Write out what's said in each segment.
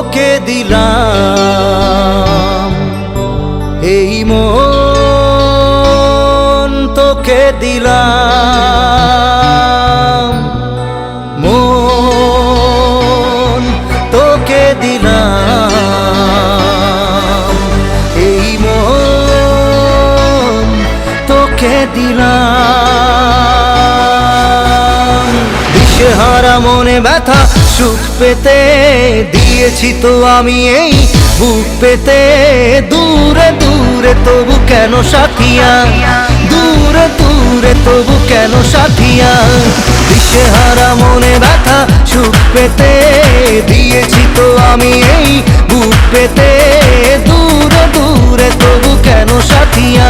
তোকে দিলাম, এই মন তোকে দিলাম, মন তোকে দিলাম, এই মন তোকে দিলাম। দিশেহারা মনে ব্যথা সুখ পেতে দিয়েছি তো আমি এই বুক পেতে, দূরে দূরে তবু কেন সাথিয়া, দূরে দূরে তবু কেন সাথিয়া। দিশেহারা মনে ব্যথা সুখ পেতে দিয়েছি তো আমি এই বুক পেতে, দূরে দূরে তবু কেন সাথিয়া,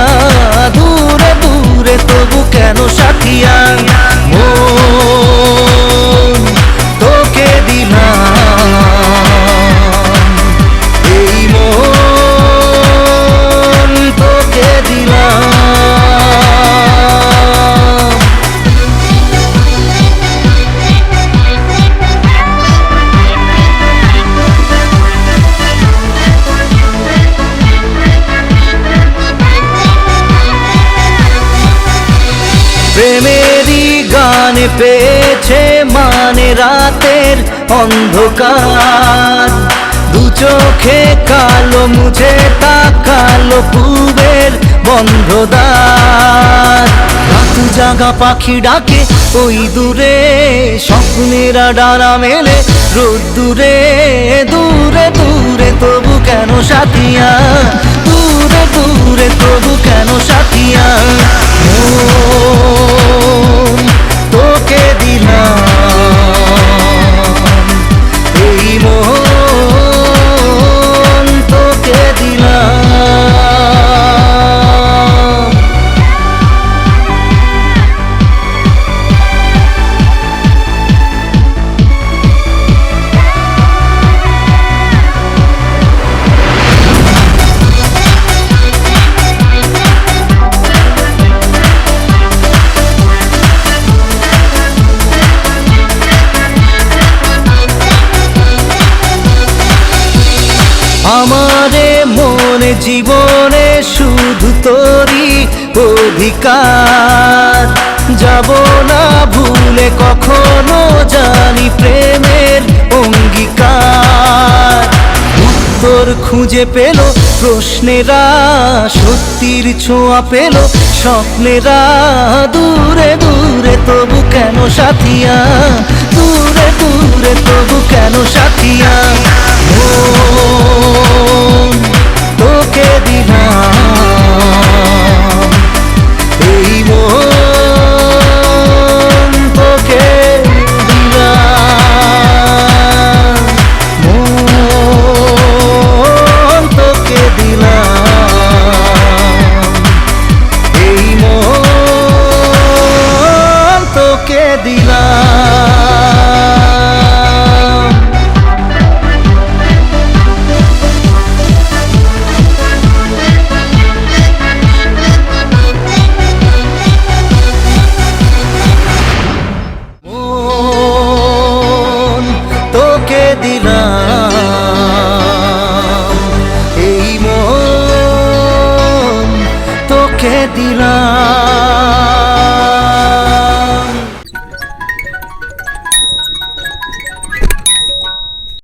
দূরে দূরে তবু কেন সাথিয়া। মন তোকে দিলাম, এই মন তোকে দিলাম। প্রেমেরই গানে পেয়েছে মানে রাতের অন্ধকার, দু চোখে কালো মুছে তাকালো পূবের বন্ধ দ্বার। রাত জাগা পাখি ডাকে ওই দূরে, স্বপ্নেরা ডানা মেলে রোদ্দুরে, দূরে দূরে তবু কেন সাথিয়া, দূরে দূরে তবু কেন সাথিয়া। মন তোকে দিলাম, এই মন তোকে দিলাম। আমারে মনে জীবনে শুধু তোরই অধিকার, যাব না ভুলে কখনো জানি প্রেমের অঙ্গীকার। উত্তর খুঁজে পেল প্রশ্নেরা, সত্যির ছোঁয়া পেল স্বপ্নেরা, দূরে দূরে তবু কেন সাথিয়া, দূরে দূরে তবু কেন সাথিয়া।